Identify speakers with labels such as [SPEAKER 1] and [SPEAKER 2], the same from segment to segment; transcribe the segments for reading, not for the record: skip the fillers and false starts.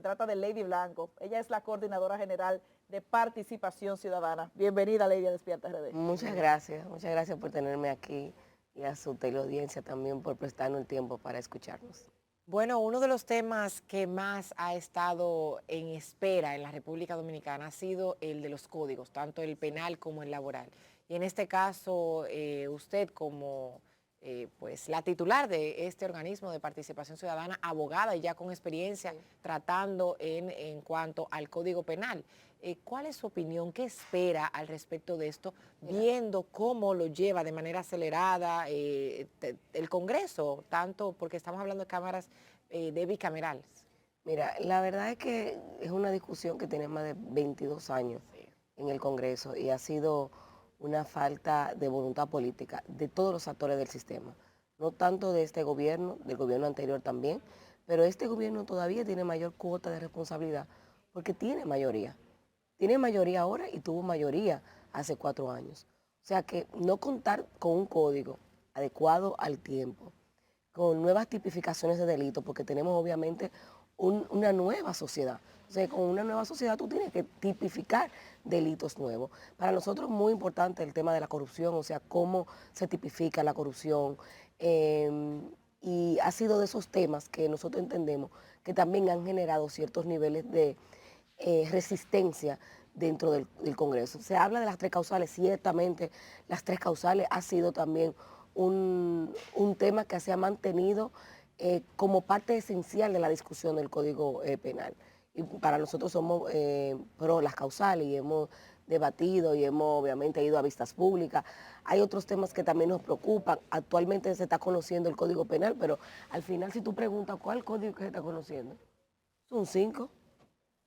[SPEAKER 1] trata de Lady Blanco. Ella es la coordinadora general de Participación Ciudadana. Bienvenida, Lady, a Despierta RD.
[SPEAKER 2] Muchas gracias por tenerme aquí y a su teleaudiencia también por prestarnos el tiempo para escucharnos.
[SPEAKER 3] Bueno, uno de los temas que más ha estado en espera en la República Dominicana ha sido el de los códigos, tanto el penal como el laboral. Y en este caso, usted como pues la titular de este organismo de participación ciudadana, abogada y ya con experiencia tratando en cuanto al Código Penal. ¿Cuál es su opinión? ¿Qué espera al respecto de esto, viendo cómo lo lleva de manera acelerada el Congreso, tanto porque estamos hablando de cámaras de bicamerales?
[SPEAKER 2] Mira, la verdad es que es una discusión que tiene más de 22 años en el Congreso y ha sido una falta de voluntad política de todos los actores del sistema, no tanto de este gobierno, del gobierno anterior también, pero este gobierno todavía tiene mayor cuota de responsabilidad porque tiene mayoría. Tiene mayoría ahora y tuvo mayoría hace 4 años. O sea que no contar con un código adecuado al tiempo, con nuevas tipificaciones de delitos, porque tenemos obviamente una nueva sociedad. O sea, con una nueva sociedad tú tienes que tipificar delitos nuevos. Para nosotros es muy importante el tema de la corrupción, o sea, cómo se tipifica la corrupción. Y ha sido de esos temas que nosotros entendemos que también han generado ciertos niveles de resistencia dentro del Congreso. Se habla de las 3 causales, ciertamente las 3 causales ha sido también un tema que se ha mantenido como parte esencial de la discusión del Código Penal. Y para nosotros somos pro las causales y hemos debatido y hemos obviamente ido a vistas públicas. Hay otros temas que también nos preocupan. Actualmente se está conociendo el Código Penal, pero al final si tú preguntas cuál código que se está conociendo, son 5.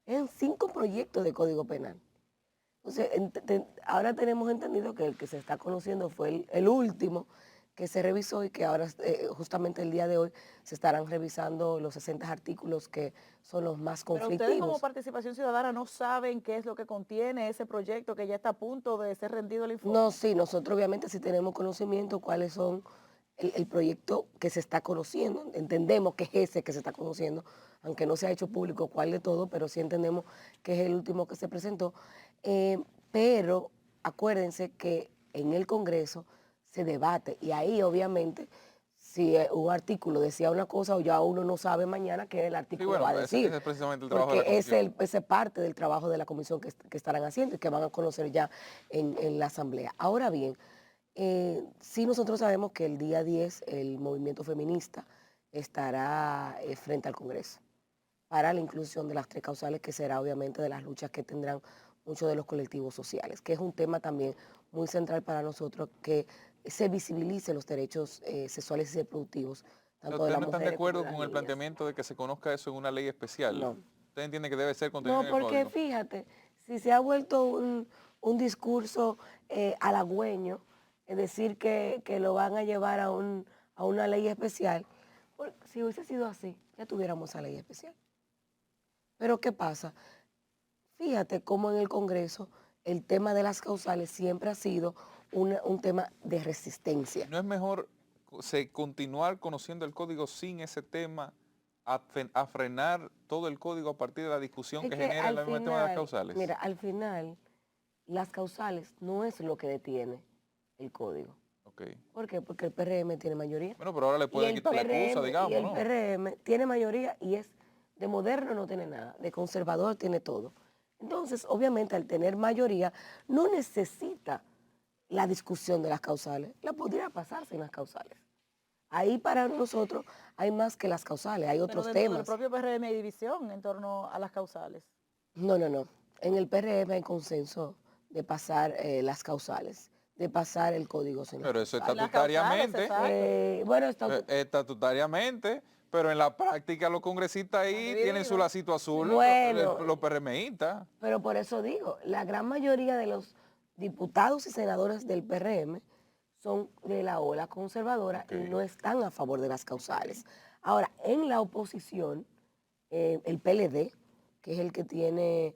[SPEAKER 2] En 5 proyectos de Código Penal. Entonces, ahora tenemos entendido que el que se está conociendo fue el último que se revisó y que ahora, justamente el día de hoy, se estarán revisando los 60 artículos que son los más conflictivos.
[SPEAKER 1] Pero ustedes como Participación Ciudadana no saben qué es lo que contiene ese proyecto que ya está a punto de ser rendido el informe.
[SPEAKER 2] No, sí, nosotros obviamente sí tenemos conocimiento cuáles son el proyecto que se está conociendo, entendemos que es ese que se está conociendo, aunque no se ha hecho público cuál de todo, pero sí entendemos que es el último que se presentó, pero acuérdense que en el Congreso se debate y ahí obviamente si un artículo decía una cosa o ya uno no sabe mañana qué el artículo va a decir.
[SPEAKER 4] Ese es precisamente el trabajo de la
[SPEAKER 2] porque
[SPEAKER 4] comisión.
[SPEAKER 2] ese parte del trabajo de la comisión que estarán haciendo y que van a conocer ya en la asamblea. Ahora bien, sí nosotros sabemos que el día 10 el movimiento feminista estará frente al Congreso para la inclusión de las 3 causales, que será obviamente de las luchas que tendrán muchos de los colectivos sociales, que es un tema también muy central para nosotros, que se visibilicen los derechos sexuales y reproductivos, tanto de
[SPEAKER 4] ¿Ustedes
[SPEAKER 2] las
[SPEAKER 4] no están de
[SPEAKER 2] mujeres como
[SPEAKER 4] acuerdo
[SPEAKER 2] de las
[SPEAKER 4] con el
[SPEAKER 2] niñas.
[SPEAKER 4] planteamiento de que se conozca eso en una ley especial?
[SPEAKER 2] No.
[SPEAKER 4] ¿Usted entiende que debe ser contenido
[SPEAKER 2] No,
[SPEAKER 4] en el
[SPEAKER 2] porque
[SPEAKER 4] código?
[SPEAKER 2] fíjate, si se ha vuelto un discurso halagüeño, es decir, que lo van a llevar a una ley especial, si hubiese sido así, ya tuviéramos esa ley especial. Pero ¿qué pasa? Fíjate cómo en el Congreso el tema de las causales siempre ha sido un tema de resistencia.
[SPEAKER 4] ¿No es mejor continuar conociendo el código sin ese tema, a frenar todo el código a partir de la discusión
[SPEAKER 2] Es
[SPEAKER 4] que
[SPEAKER 2] que
[SPEAKER 4] genera
[SPEAKER 2] al
[SPEAKER 4] el mismo tema de las
[SPEAKER 2] final,
[SPEAKER 4] causales?
[SPEAKER 2] mira, al final, las causales no es lo que detiene el código.
[SPEAKER 4] Okay.
[SPEAKER 2] ¿Por qué? Porque el PRM tiene mayoría.
[SPEAKER 4] Bueno, pero ahora le pueden quitar la excusa, digamos,
[SPEAKER 2] y el
[SPEAKER 4] ¿no?
[SPEAKER 2] PRM tiene mayoría y es de moderno no tiene nada, de conservador tiene todo. Entonces, obviamente, al tener mayoría, no necesita la discusión de las causales. La podría pasar sin las causales. Ahí para nosotros hay más que las causales, hay otros
[SPEAKER 1] Pero dentro
[SPEAKER 2] temas.
[SPEAKER 1] del propio PRM hay división en torno a las causales.
[SPEAKER 2] No, no, no. En el PRM hay consenso de pasar las causales, de pasar el código sin las
[SPEAKER 4] Pero eso
[SPEAKER 2] causales.
[SPEAKER 1] Las causales,
[SPEAKER 4] estatutariamente,
[SPEAKER 1] exacto.
[SPEAKER 2] Bueno,
[SPEAKER 4] estatutariamente, pero en la práctica los congresistas
[SPEAKER 1] Están
[SPEAKER 4] ahí tienen su
[SPEAKER 1] divididos.
[SPEAKER 4] lacito azul,
[SPEAKER 2] bueno,
[SPEAKER 4] los PRMistas.
[SPEAKER 2] pero por eso digo, la gran mayoría de los diputados y senadores del PRM son de la ola conservadora y no están a favor de las causales. Ahora, en la oposición, el PLD, que es el que tiene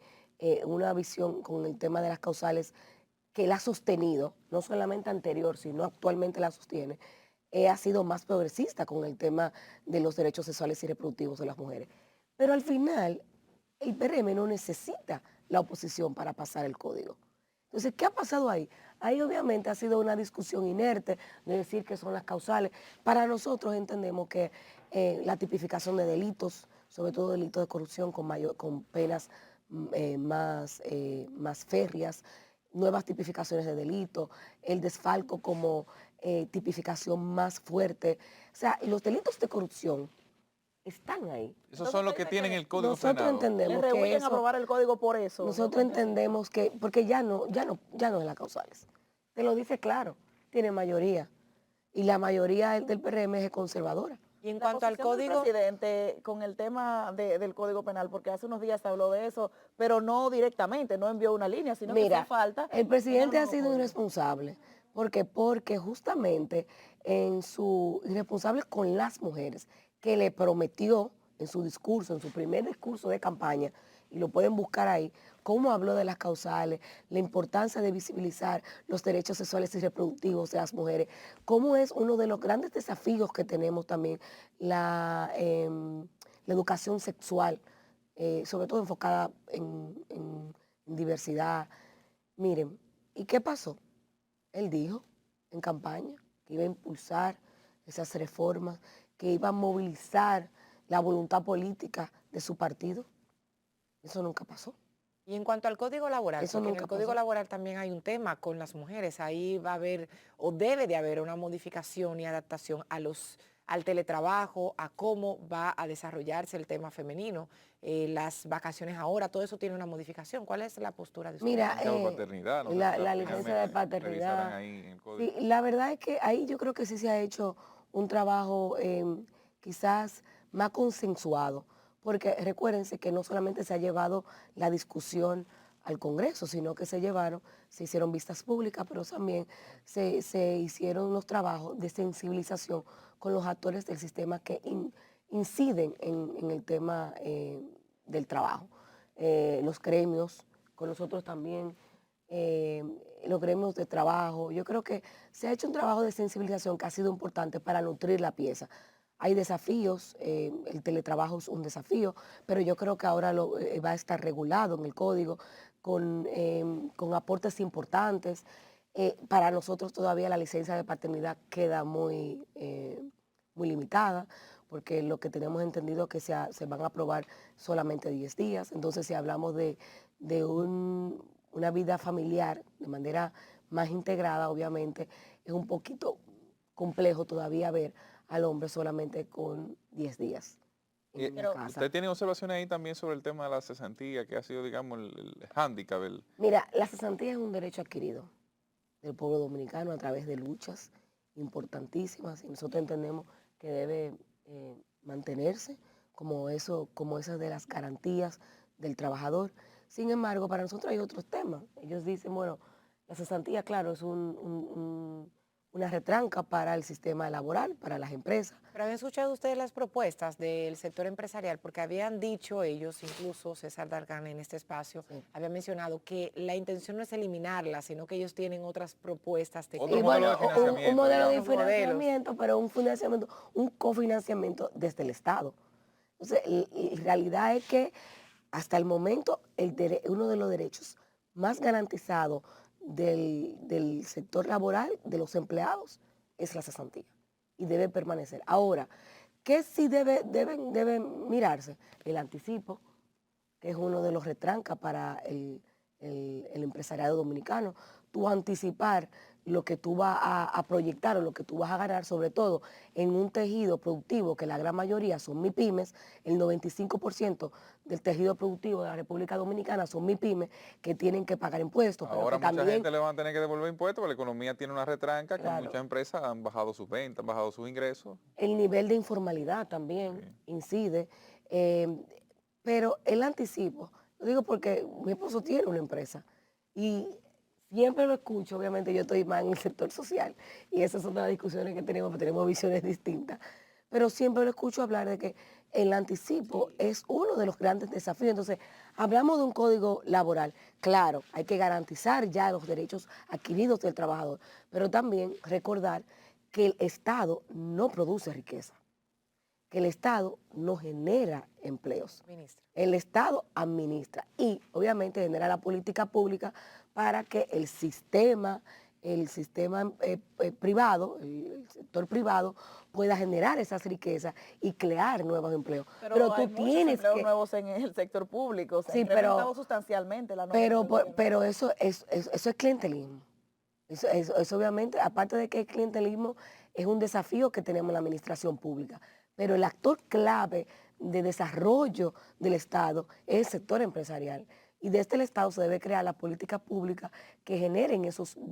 [SPEAKER 2] una visión con el tema de las causales, que la ha sostenido, no solamente anterior, sino actualmente la sostiene, ha sido más progresista con el tema de los derechos sexuales y reproductivos de las mujeres. Pero al final, el PRM no necesita la oposición para pasar el código. Entonces, ¿qué ha pasado ahí? Ahí obviamente ha sido una discusión inerte de decir que son las causales. Para nosotros entendemos que la tipificación de delitos, sobre todo delitos de corrupción con penas más férreas, nuevas tipificaciones de delitos, el desfalco como tipificación más fuerte. O sea, los delitos de corrupción están ahí.
[SPEAKER 4] Esos son los que tienen el código
[SPEAKER 2] Nosotros
[SPEAKER 4] penado.
[SPEAKER 1] ¿Le
[SPEAKER 2] entendemos que
[SPEAKER 1] rehuyen
[SPEAKER 2] eso,
[SPEAKER 1] aprobar el código por eso?
[SPEAKER 2] nosotros entendemos que, porque ya no es la causales. Te lo dice claro, tiene mayoría. Y la mayoría del PRM es conservadora.
[SPEAKER 3] Y en
[SPEAKER 1] La
[SPEAKER 3] cuanto al
[SPEAKER 1] posición del
[SPEAKER 3] código,
[SPEAKER 1] presidente con el tema del Código Penal, porque hace unos días se habló de eso, pero no directamente, no envió una línea, sino que
[SPEAKER 2] Mira,
[SPEAKER 1] hizo falta.
[SPEAKER 2] el presidente
[SPEAKER 1] en el
[SPEAKER 2] ha
[SPEAKER 1] nuevo
[SPEAKER 2] sido
[SPEAKER 1] código.
[SPEAKER 2] irresponsable. ¿Por qué? Porque justamente en su irresponsable con las mujeres, que le prometió en su discurso, en su primer discurso de campaña, y lo pueden buscar ahí, cómo habló de las causales, la importancia de visibilizar los derechos sexuales y reproductivos de las mujeres, cómo es uno de los grandes desafíos que tenemos también la educación sexual, sobre todo enfocada en diversidad. Miren, ¿y qué pasó? Él dijo en campaña que iba a impulsar esas reformas, que iba a movilizar la voluntad política de su partido. Eso nunca pasó.
[SPEAKER 3] y en cuanto al código laboral,
[SPEAKER 2] Eso
[SPEAKER 3] porque en
[SPEAKER 2] nunca
[SPEAKER 3] el código
[SPEAKER 2] pasó.
[SPEAKER 3] laboral también hay un tema con las mujeres, ahí va a haber o debe de haber una modificación y adaptación al teletrabajo, a cómo va a desarrollarse el tema femenino, las vacaciones ahora, todo eso tiene una modificación. ¿Cuál es la postura de usted?
[SPEAKER 2] Mira,
[SPEAKER 4] Licencia de paternidad, no sé si
[SPEAKER 2] la licencia de
[SPEAKER 4] finalmente revisarán
[SPEAKER 2] paternidad.
[SPEAKER 4] ahí en el código.
[SPEAKER 2] Sí, la verdad es que ahí yo creo que sí se ha hecho un trabajo quizás más consensuado, porque recuérdense que no solamente se ha llevado la discusión al Congreso, sino que se hicieron vistas públicas, pero también se hicieron unos trabajos de sensibilización con los actores del sistema que inciden en el tema del trabajo. Los gremios, con nosotros también, los gremios de trabajo. Yo creo que se ha hecho un trabajo de sensibilización que ha sido importante para nutrir la pieza. Hay desafíos, el teletrabajo es un desafío, pero yo creo que ahora va a estar regulado en el código con aportes importantes. Para nosotros todavía la licencia de paternidad queda muy limitada, porque lo que tenemos entendido es que se van a aprobar solamente 10 días. Entonces, si hablamos de una vida familiar de manera más integrada, obviamente, es un poquito complejo todavía ver al hombre solamente con 10 días en la casa.
[SPEAKER 4] ¿Usted tiene observaciones ahí también sobre el tema de la cesantía, que ha sido, digamos, el hándicap?
[SPEAKER 2] Mira, la cesantía es un derecho adquirido del pueblo dominicano a través de luchas importantísimas y nosotros entendemos que debe mantenerse como esas de las garantías del trabajador. Sin embargo, para nosotros hay otros temas. Ellos dicen, bueno, la cesantía, claro, es una retranca para el sistema laboral, para las empresas.
[SPEAKER 3] Pero habían escuchado ustedes las propuestas del sector empresarial, porque habían dicho ellos, incluso César Dargan en este espacio,
[SPEAKER 2] Sí.
[SPEAKER 3] había mencionado que la intención no es eliminarla, sino que ellos tienen otras propuesas de
[SPEAKER 4] Otro
[SPEAKER 2] Y
[SPEAKER 4] modelo
[SPEAKER 2] bueno,
[SPEAKER 4] de financiamiento,
[SPEAKER 2] un modelo de
[SPEAKER 4] digamos.
[SPEAKER 2] financiamiento, pero un cofinanciamiento desde el Estado. Entonces, la realidad es que hasta el momento uno de los derechos más garantizados del sector laboral, de los empleados, es la cesantía y debe permanecer. Ahora, ¿qué sí debe mirarse? El anticipo, que es uno de los retrancas para el empresariado dominicano. Tú anticipar lo que tú vas a proyectar o lo que tú vas a ganar, sobre todo en un tejido productivo, que la gran mayoría son MIPYMES, el 95% del tejido productivo de la República Dominicana son MIPYMES que tienen que pagar impuestos.
[SPEAKER 4] Ahora
[SPEAKER 2] pero que
[SPEAKER 4] mucha
[SPEAKER 2] también,
[SPEAKER 4] gente le van a tener que devolver impuestos porque la economía tiene una retranca, que
[SPEAKER 2] claro,
[SPEAKER 4] muchas empresas han bajado sus ventas, han bajado sus ingresos.
[SPEAKER 2] el nivel de informalidad también
[SPEAKER 4] Sí.
[SPEAKER 2] incide, pero el anticipo, lo digo porque mi esposo tiene una empresa y siempre lo escucho, obviamente yo estoy más en el sector social y esas son las discusiones que tenemos, porque tenemos visiones distintas, pero siempre lo escucho hablar de que el anticipo es uno de los grandes desafíos. Entonces, hablamos de un código laboral, claro, hay que garantizar ya los derechos adquiridos del trabajador, pero también recordar que el Estado no produce riqueza. que el Estado no genera empleos.
[SPEAKER 3] Ministra.
[SPEAKER 2] El Estado administra y obviamente genera la política pública para que el sistema privado, el sector privado, pueda generar esas riquezas y crear nuevos empleos. Pero
[SPEAKER 1] hay
[SPEAKER 2] tú
[SPEAKER 1] muchos
[SPEAKER 2] tienes
[SPEAKER 1] empleos
[SPEAKER 2] que...
[SPEAKER 1] nuevos en el sector público, se ha
[SPEAKER 2] Sí,
[SPEAKER 1] incrementado sustancialmente la
[SPEAKER 2] pero eso es clientelismo. Eso obviamente, aparte de que es clientelismo, es un desafío que tenemos en la administración pública. Pero el actor clave de desarrollo del Estado es el sector empresarial. Y desde el Estado se debe crear las políticas públicas que generen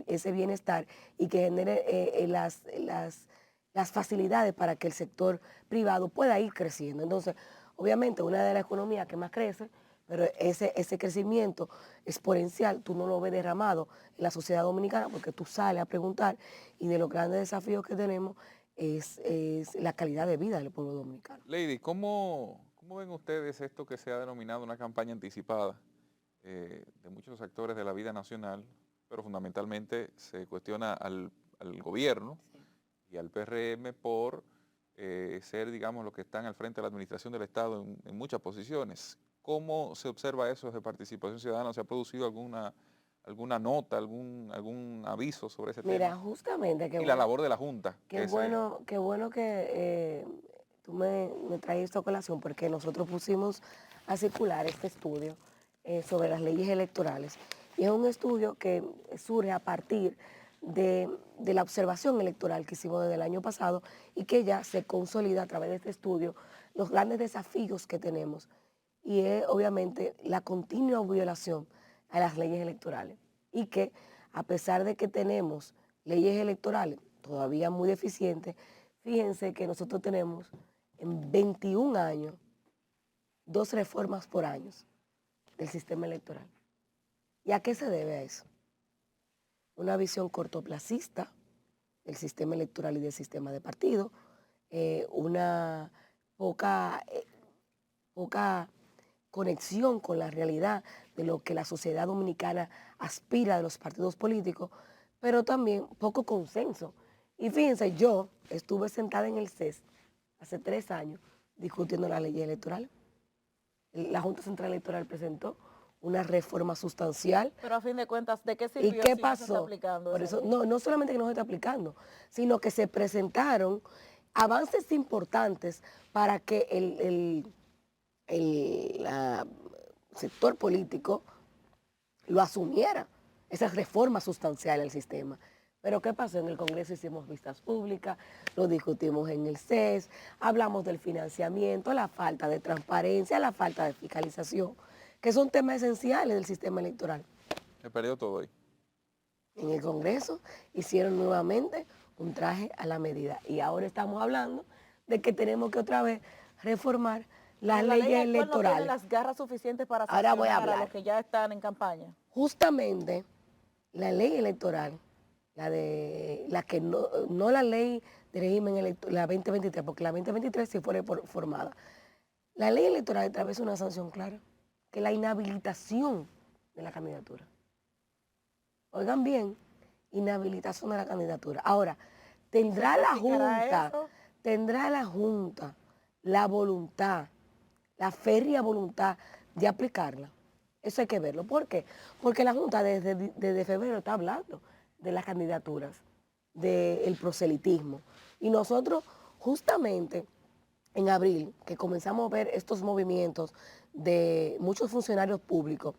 [SPEAKER 2] ese bienestar y que generen las facilidades para que el sector privado pueda ir creciendo. Entonces, obviamente, una de las economías que más crece, pero ese crecimiento exponencial tú no lo ves derramado en la sociedad dominicana porque tú sales a preguntar y de los grandes desafíos que tenemos es la calidad de vida del pueblo dominicano.
[SPEAKER 4] Lady, ¿cómo ven ustedes esto que se ha denominado una campaña anticipada de muchos actores de la vida nacional, pero fundamentalmente se cuestiona al gobierno y al PRM por ser, digamos, los que están al frente de la administración del Estado en muchas posiciones? ¿Cómo se observa eso de participación ciudadana? ¿Se ha producido alguna nota, algún aviso sobre ese
[SPEAKER 2] Mira,
[SPEAKER 4] tema?
[SPEAKER 2] justamente
[SPEAKER 4] Y la labor de la Junta.
[SPEAKER 2] qué bueno que tú me traes esta colación porque nosotros pusimos a circular este estudio sobre las leyes electorales. Y es un estudio que surge a partir de la observación electoral que hicimos desde el año pasado y que ya se consolida a través de este estudio los grandes desafíos que tenemos. Y es obviamente la continua violación a las leyes electorales. Y que a pesar de que tenemos leyes electorales todavía muy deficientes, fíjense que nosotros tenemos en 21 años 2 reformas por año del sistema electoral. ¿Y a qué se debe a eso? Una visión cortoplacista del sistema electoral y del sistema de partido, una poca conexión con la realidad de lo que la sociedad dominicana aspira de los partidos políticos, pero también poco consenso. Y fíjense, yo estuve sentada en el CES hace 3 años discutiendo la ley electoral. La Junta Central Electoral presentó una reforma sustancial.
[SPEAKER 1] Pero a fin de cuentas, ¿de qué sirvió
[SPEAKER 2] ¿Y qué
[SPEAKER 1] si no se está
[SPEAKER 2] pasó?
[SPEAKER 1] aplicando
[SPEAKER 2] Por
[SPEAKER 1] esa
[SPEAKER 2] eso,
[SPEAKER 1] ley?
[SPEAKER 2] no solamente que no se está aplicando, sino que se presentaron avances importantes para que el sector político lo asumiera, esa reforma sustancial al sistema. Pero ¿qué pasó? En el Congreso hicimos vistas públicas, lo discutimos en el CES, hablamos del financiamiento, la falta de transparencia, la falta de fiscalización, que son temas esenciales del sistema electoral.
[SPEAKER 4] Se perdió todo ahí.
[SPEAKER 2] En el Congreso hicieron nuevamente un traje a la medida y ahora estamos hablando de que tenemos que otra vez reformar las
[SPEAKER 1] La ley
[SPEAKER 2] leyes
[SPEAKER 1] actual no
[SPEAKER 2] electorales.
[SPEAKER 1] tiene las garras suficientes para
[SPEAKER 2] Ahora voy a
[SPEAKER 1] sancionar a
[SPEAKER 2] hablar.
[SPEAKER 1] los que ya están en campaña.
[SPEAKER 2] Justamente la ley electoral, la que no la ley de régimen electoral, la 2023, porque la 2023 sí fue formada. La ley electoral establece una sanción clara, que es la inhabilitación de la candidatura. Oigan bien, inhabilitación de la candidatura. Ahora, tendrá la Junta la voluntad, la férrea voluntad de aplicarla. Eso hay que verlo. ¿Por qué? Porque la Junta desde febrero está hablando de las candidaturas, del proselitismo. Y nosotros justamente en abril, que comenzamos a ver estos movimientos de muchos funcionarios públicos,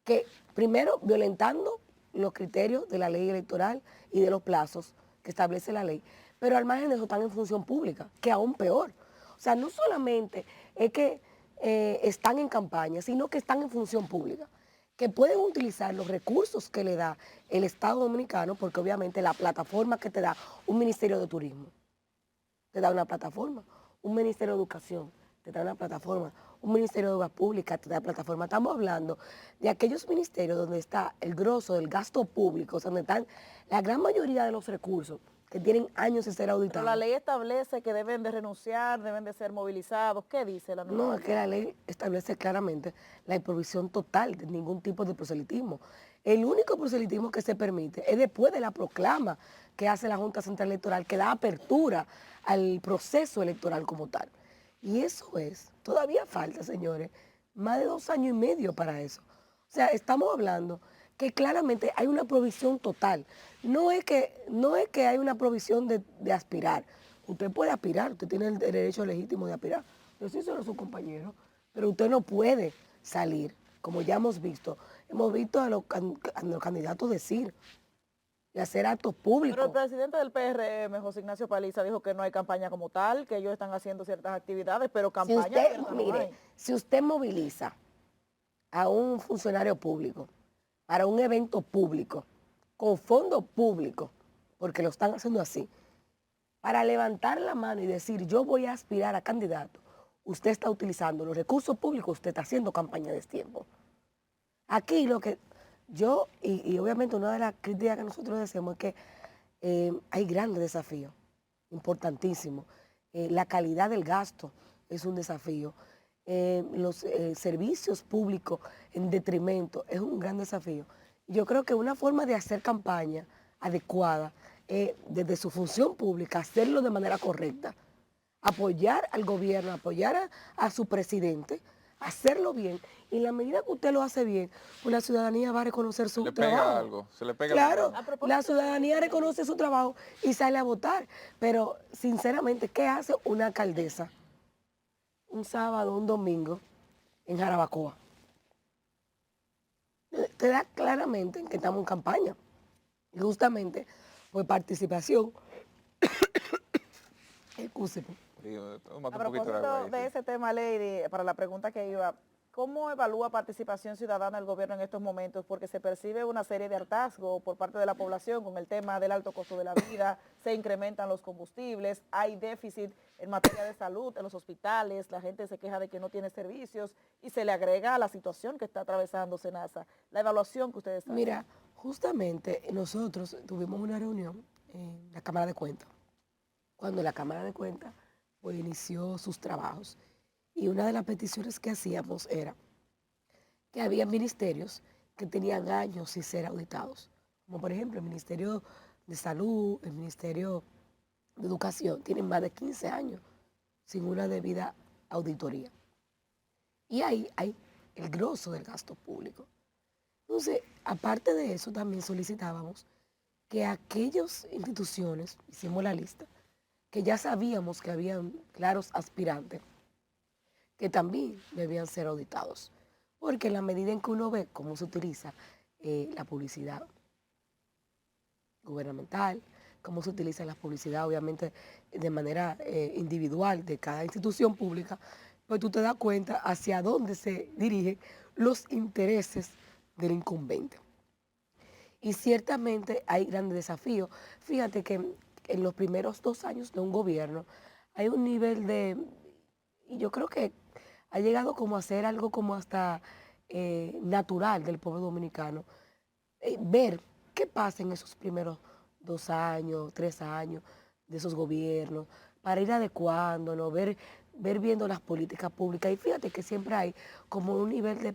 [SPEAKER 2] que primero violentando los criterios de la ley electoral y de los plazos que establece la ley, pero al margen de eso están en función pública, que aún peor. O sea, no solamente es que están en campaña, sino que están en función pública, que pueden utilizar los recursos que le da el Estado Dominicano, porque obviamente la plataforma que te da un Ministerio de Turismo, te da una plataforma, un Ministerio de Educación, te da una plataforma, un Ministerio de Obras Públicas, te da plataforma. Estamos hablando de aquellos ministerios donde está el grosso del gasto público, donde están la gran mayoría de los recursos que tienen años de ser auditados.
[SPEAKER 1] Pero la ley establece que deben de renunciar, deben de ser movilizados. ¿Qué dice la nueva?
[SPEAKER 2] No, es que la ley establece claramente la improvisación total de ningún tipo de proselitismo. El único proselitismo que se permite es después de la proclama que hace la Junta Central Electoral, que da apertura al proceso electoral como tal. Y eso todavía falta, señores, más de 2 años y medio para eso. O sea, estamos hablando que claramente hay una provisión total. No es que hay una provisión de aspirar. Usted puede aspirar, usted tiene el derecho legítimo de aspirar. Yo sí soy su compañero, pero usted no puede salir, como ya hemos visto. Hemos visto a los candidatos decir y hacer actos
[SPEAKER 1] Pero el
[SPEAKER 2] públicos.
[SPEAKER 1] presidente del PRM, José Ignacio Paliza, dijo que no hay campaña como tal, que ellos están haciendo ciertas actividades, pero
[SPEAKER 2] Si
[SPEAKER 1] campaña
[SPEAKER 2] usted,
[SPEAKER 1] abierta no
[SPEAKER 2] mire,
[SPEAKER 1] hay.
[SPEAKER 2] si usted moviliza a un funcionario público para un evento público, con fondo público, porque lo están haciendo así, para levantar la mano y decir yo voy a aspirar a candidato, usted está utilizando los recursos públicos, usted está haciendo campaña de tiempo. Aquí lo que yo, y obviamente una de las críticas que nosotros decimos es que hay grandes desafíos, importantísimos. La calidad del gasto es un desafío. Los servicios públicos en detrimento es un gran desafío. Yo creo que una forma de hacer campaña adecuada desde su función pública, hacerlo de manera correcta, apoyar al gobierno, apoyar a su presidente, hacerlo bien. Y en la medida que usted lo hace bien, pues la ciudadanía va a reconocer su
[SPEAKER 4] Le
[SPEAKER 2] trabajo.
[SPEAKER 4] pega algo, se le pega
[SPEAKER 2] Claro,
[SPEAKER 4] algo.
[SPEAKER 1] A propósito
[SPEAKER 2] la
[SPEAKER 1] de
[SPEAKER 2] ciudadanía
[SPEAKER 1] eso,
[SPEAKER 2] reconoce su trabajo y sale a votar. Pero, sinceramente, ¿qué hace una alcaldesa un sábado, un domingo en Jarabacoa? Te da claramente en que estamos en campaña. Y justamente, por participación, excúseme,
[SPEAKER 4] Sí, tómate
[SPEAKER 1] A
[SPEAKER 4] un poquito de
[SPEAKER 1] propósito
[SPEAKER 4] agua ahí,
[SPEAKER 1] de
[SPEAKER 4] sí.
[SPEAKER 1] ese tema, Lady, para la pregunta que iba, ¿cómo evalúa participación ciudadana el gobierno en estos momentos? Porque se percibe una serie de hartazgo por parte de la población con el tema del alto costo de la vida, se incrementan los combustibles, hay déficit en materia de salud en los hospitales, la gente se queja de que no tiene servicios y se le agrega a la situación que está atravesando SENASA. La evaluación que ustedes hacen.
[SPEAKER 2] mira, justamente nosotros tuvimos una reunión en la Cámara de Cuentas, cuando la Cámara de Cuentas pues, inició sus trabajos. Y una de las peticiones que hacíamos era que había ministerios que tenían años sin ser auditados, como por ejemplo el Ministerio de Salud, el Ministerio de Educación, tienen más de 15 años sin una debida auditoría. Y ahí hay el grosso del gasto público. Entonces, aparte de eso, también solicitábamos que aquellas instituciones, hicimos la lista, que ya sabíamos que habían claros aspirantes, que también debían ser auditados. Porque en la medida en que uno ve cómo se utiliza la publicidad gubernamental, cómo se utiliza la publicidad, obviamente, de manera individual de cada institución pública, pues tú te das cuenta hacia dónde se dirigen los intereses del incumbente. Y ciertamente hay grandes desafíos. Fíjate que en los primeros 2 años de un gobierno hay un nivel de, y yo creo que ha llegado como a ser algo como hasta natural del pueblo dominicano, ver qué pasa en esos primeros 2 años, 3 años de esos gobiernos, para ir adecuándonos, ver viendo las políticas públicas. Y fíjate que siempre hay como un nivel de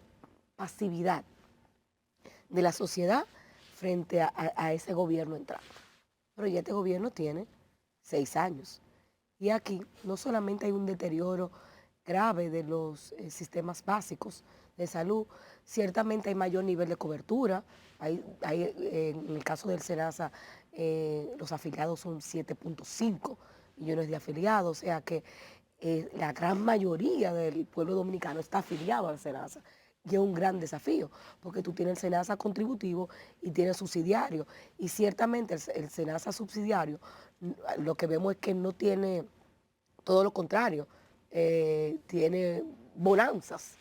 [SPEAKER 2] pasividad de la sociedad frente a ese gobierno entrando. Pero ya este gobierno tiene 6 años. Y aquí no solamente hay un deterioro grave de los sistemas básicos de salud, ciertamente hay mayor nivel de cobertura. En el caso del SENASA, los afiliados son 7.5 millones de afiliados, o sea que la gran mayoría del pueblo dominicano está afiliado al SENASA. Y es un gran desafío, porque tú tienes el SENASA contributivo y tienes subsidiario. Y ciertamente el SENASA subsidiario, lo que vemos es que no tiene, todo lo contrario, tiene bonanzas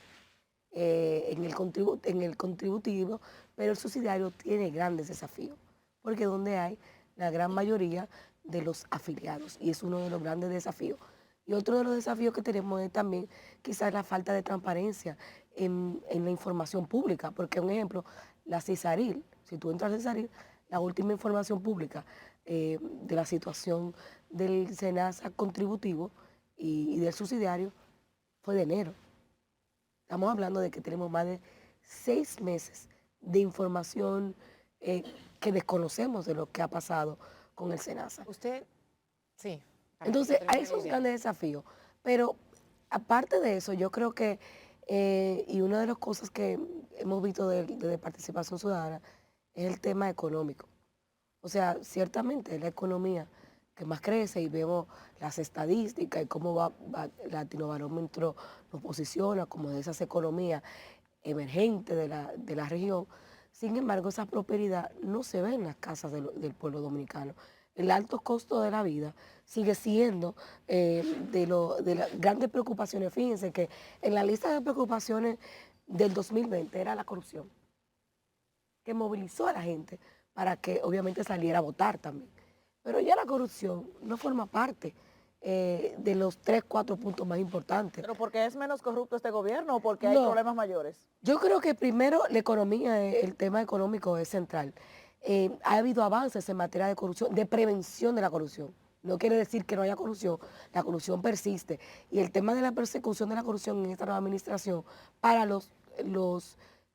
[SPEAKER 2] en el contributivo, pero el subsidiario tiene grandes desafíos, porque es donde hay la gran mayoría de los afiliados, y es uno de los grandes desafíos. Y otro de los desafíos que tenemos es también quizás la falta de transparencia en la información pública, porque un ejemplo, la CISARIL, si tú entras a CISARIL, la última información pública de la situación del SENASA contributivo y del subsidiario fue de enero. Estamos hablando de que tenemos más de 6 meses de información que desconocemos de lo que ha pasado con el SENASA.
[SPEAKER 3] Usted, sí.
[SPEAKER 2] Entonces, hay esos grandes desafíos, pero Aparte de eso, yo creo que, y una de las cosas que hemos visto de participación ciudadana es el tema económico. O sea, ciertamente es la economía que más crece y vemos las estadísticas y cómo el Latinobarómetro nos posiciona como de esas economías emergentes de la región. Sin embargo, esa prosperidad no se ve en las casas del pueblo dominicano. El alto costo de la vida sigue siendo de las grandes preocupaciones. Fíjense que en la lista de preocupaciones del 2020 era la corrupción, que movilizó a la gente para que obviamente saliera a votar también. Pero ya la corrupción no forma parte de los 3, 4 puntos más importantes.
[SPEAKER 1] ¿Pero porque es menos corrupto este gobierno o porque hay
[SPEAKER 2] No.
[SPEAKER 1] problemas mayores?
[SPEAKER 2] Yo creo que primero la economía, el tema económico es central. Ha habido avances en materia de corrupción, de prevención de la corrupción. No quiere decir que no haya corrupción, la corrupción persiste. Y el tema de la persecución de la corrupción en esta nueva administración, para los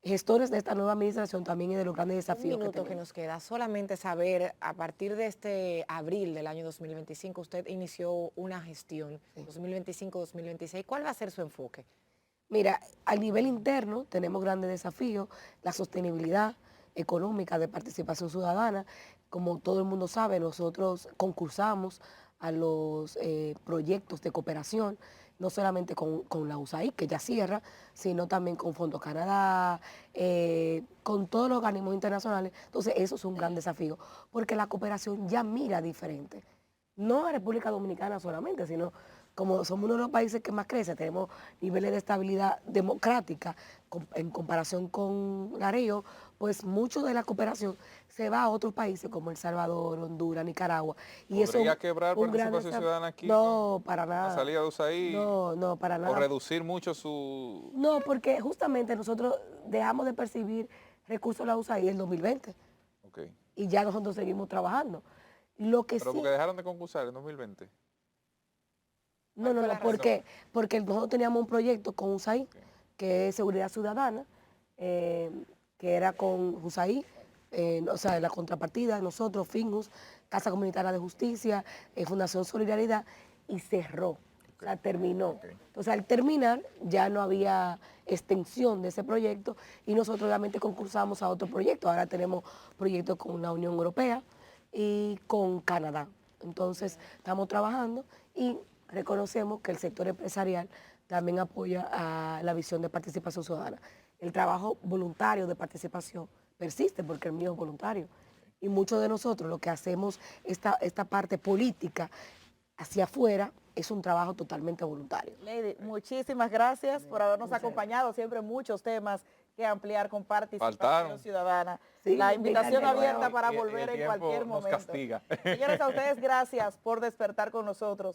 [SPEAKER 2] gestores de esta nueva administración también es de los grandes
[SPEAKER 3] Un
[SPEAKER 2] desafíos
[SPEAKER 3] minuto que
[SPEAKER 2] tenemos.
[SPEAKER 3] nos queda, solamente saber, a partir de este abril del año 2025, usted inició una gestión, 2025-2026, ¿cuál va a ser su enfoque?
[SPEAKER 2] Mira, a nivel interno tenemos grandes desafíos, la sostenibilidad económica de participación ciudadana. Como todo el mundo sabe, nosotros concursamos a los proyectos de cooperación, no solamente con la USAID, que ya cierra, sino también con Fondo Canadá, con todos los organismos internacionales. Entonces, eso es un gran desafío, porque la cooperación ya mira diferente. No a República Dominicana solamente, sino como somos uno de los países que más crece, tenemos niveles de estabilidad democrática en comparación con la región, pues mucho de la cooperación se va a otros países como El Salvador, Honduras, Nicaragua. Y eso
[SPEAKER 4] ¿Podría quebrar
[SPEAKER 2] un gran
[SPEAKER 4] participación ciudadana aquí?
[SPEAKER 2] No, para
[SPEAKER 4] La
[SPEAKER 2] nada.
[SPEAKER 4] salida de USAID.
[SPEAKER 2] No, para
[SPEAKER 4] O
[SPEAKER 2] nada.
[SPEAKER 4] reducir mucho su...
[SPEAKER 2] No, porque justamente nosotros dejamos de percibir recursos de la USAID en el 2020
[SPEAKER 4] Ok.
[SPEAKER 2] y ya nosotros seguimos trabajando. Lo que
[SPEAKER 4] Pero
[SPEAKER 2] sí...
[SPEAKER 4] porque dejaron de concursar en 2020.
[SPEAKER 2] No,
[SPEAKER 3] fue la
[SPEAKER 2] porque nosotros teníamos un proyecto con USAID, que es Seguridad Ciudadana, que era con USAID, o sea, la contrapartida, nosotros, FINJUS, Casa Comunitaria de Justicia, Fundación Solidaridad, y cerró, o sea, terminó. Entonces, al terminar, ya no había extensión de ese proyecto y nosotros obviamente concursamos a otro proyecto. Ahora tenemos proyectos con la Unión Europea y con Canadá. Entonces, estamos trabajando y reconocemos que el sector empresarial también apoya a la visión de participación ciudadana. El trabajo voluntario de participación persiste porque el mío es voluntario. Y muchos de nosotros lo que hacemos, esta parte política hacia afuera, es un trabajo totalmente voluntario.
[SPEAKER 1] Lady, muchísimas gracias por habernos acompañado. Siempre muchos temas que ampliar con participación
[SPEAKER 4] Faltaron.
[SPEAKER 1] ciudadana.
[SPEAKER 2] Sí,
[SPEAKER 1] La invitación
[SPEAKER 2] vengan de
[SPEAKER 1] abierta
[SPEAKER 2] nuevo.
[SPEAKER 1] para
[SPEAKER 4] Y
[SPEAKER 1] volver
[SPEAKER 4] el
[SPEAKER 1] en cualquier
[SPEAKER 4] tiempo nos
[SPEAKER 1] momento.
[SPEAKER 4] castiga.
[SPEAKER 1] Señores, a ustedes gracias por despertar con nosotros.